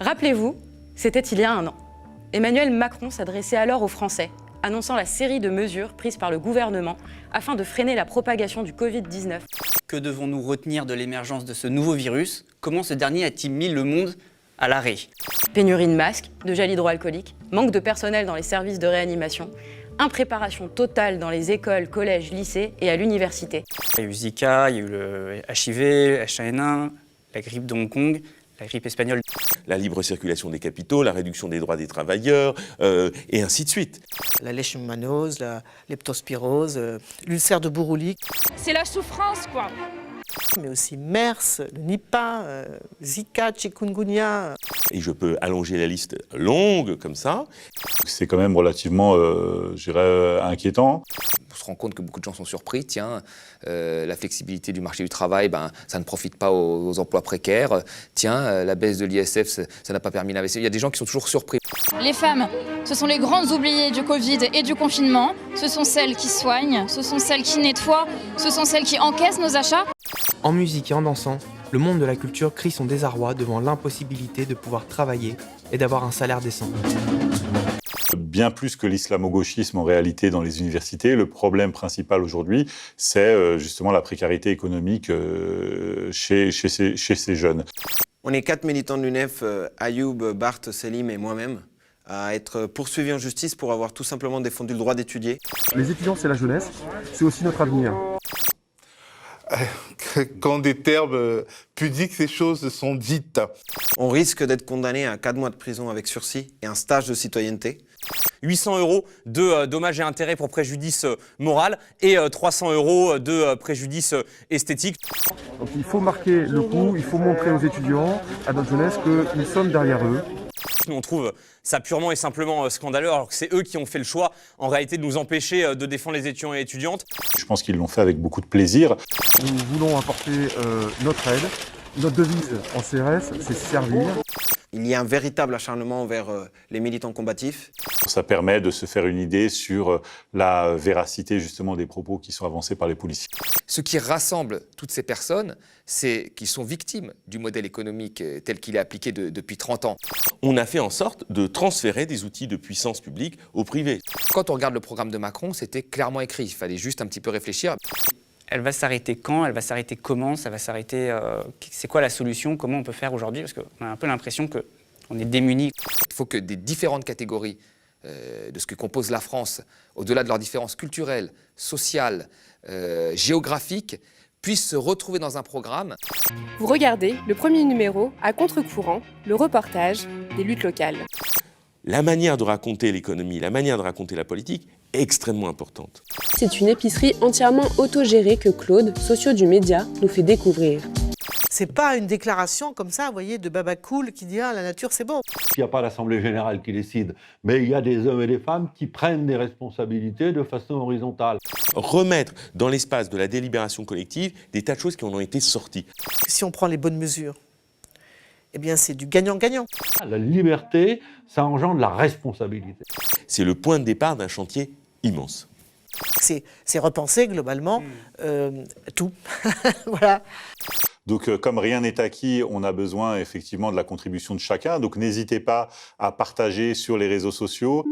Rappelez-vous, c'était il y a un an. Emmanuel Macron s'adressait alors aux Français, annonçant la série de mesures prises par le gouvernement afin de freiner la propagation du Covid-19. Que devons-nous retenir de l'émergence de ce nouveau virus? Comment ce dernier a-t-il mis le monde à l'arrêt? Pénurie de masques, de gel hydroalcoolique, manque de personnel dans les services de réanimation, impréparation totale dans les écoles, collèges, lycées et à l'université. Il y a eu Zika, il y a eu le HIV, H1N1, la grippe de Hong Kong, la grippe espagnole. La libre circulation des capitaux, la réduction des droits des travailleurs, et ainsi de suite. La leishmanose, la leptospirose, l'ulcère de Buruli. C'est la souffrance, quoi. Mais aussi MERS, le Nipah, Zika, Chikungunya. Et je peux allonger la liste longue comme ça. C'est quand même relativement, je dirais, inquiétant. On se rend compte que beaucoup de gens sont surpris. Tiens, la flexibilité du marché du travail, ça ne profite pas aux emplois précaires. Tiens, la baisse de l'ISF, ça n'a pas permis l'investissement. Il y a des gens qui sont toujours surpris. Les femmes, ce sont les grandes oubliées du Covid et du confinement. Ce sont celles qui soignent, ce sont celles qui nettoient, ce sont celles qui encaissent nos achats. En musique et en dansant, le monde de la culture crie son désarroi devant l'impossibilité de pouvoir travailler et d'avoir un salaire décent. Bien plus que l'islamo-gauchisme en réalité dans les universités, le problème principal aujourd'hui, c'est justement la précarité économique chez ces jeunes. On est 4 militants de l'UNEF, Ayoub, Bart, Selim et moi-même, à être poursuivis en justice pour avoir tout simplement défendu le droit d'étudier. Les étudiants, c'est la jeunesse, c'est aussi notre avenir. Quand des termes pudiques, ces choses sont dites. On risque d'être condamné à 4 mois de prison avec sursis et un stage de citoyenneté. 800 € de dommages et intérêts pour préjudice moral et 300 € de préjudice esthétique. Donc il faut marquer le coup, il faut montrer aux étudiants, à notre jeunesse, que nous sommes derrière eux. On trouve ça purement et simplement scandaleux, alors que c'est eux qui ont fait le choix, en réalité, de nous empêcher de défendre les étudiants et étudiantes. Je pense qu'ils l'ont fait avec beaucoup de plaisir. Nous voulons apporter notre aide. Notre devise en CRS, c'est servir. Il y a un véritable acharnement envers les militants combatifs. Ça permet de se faire une idée sur la véracité justement des propos qui sont avancés par les policiers. Ce qui rassemble toutes ces personnes, c'est qu'ils sont victimes du modèle économique tel qu'il est appliqué depuis 30 ans. On a fait en sorte de transférer des outils de puissance publique au privé. Quand on regarde le programme de Macron, c'était clairement écrit. Il fallait juste un petit peu réfléchir. Elle va s'arrêter quand? Elle va s'arrêter comment? Ça va s'arrêter... c'est quoi la solution? Comment on peut faire aujourd'hui? Parce qu'on a un peu l'impression qu'on est démunis. Il faut que des différentes catégories de ce que compose la France, au-delà de leurs différences culturelles, sociales, géographiques, puissent se retrouver dans un programme. Vous regardez le premier numéro, à contre-courant, le reportage des luttes locales. La manière de raconter l'économie, la manière de raconter la politique est extrêmement importante. C'est une épicerie entièrement autogérée que Claude, socio du média, nous fait découvrir. C'est pas une déclaration comme ça, vous voyez, de baba cool qui dit « Ah, la nature, c'est bon ». Il n'y a pas l'Assemblée générale qui décide, mais il y a des hommes et des femmes qui prennent des responsabilités de façon horizontale. Remettre dans l'espace de la délibération collective des tas de choses qui en ont été sorties. Si on prend les bonnes mesures, eh bien c'est du gagnant-gagnant. La liberté, ça engendre la responsabilité. C'est le point de départ d'un chantier immense. C'est repenser globalement tout. Voilà. Donc, comme rien n'est acquis, on a besoin effectivement de la contribution de chacun. Donc, n'hésitez pas à partager sur les réseaux sociaux.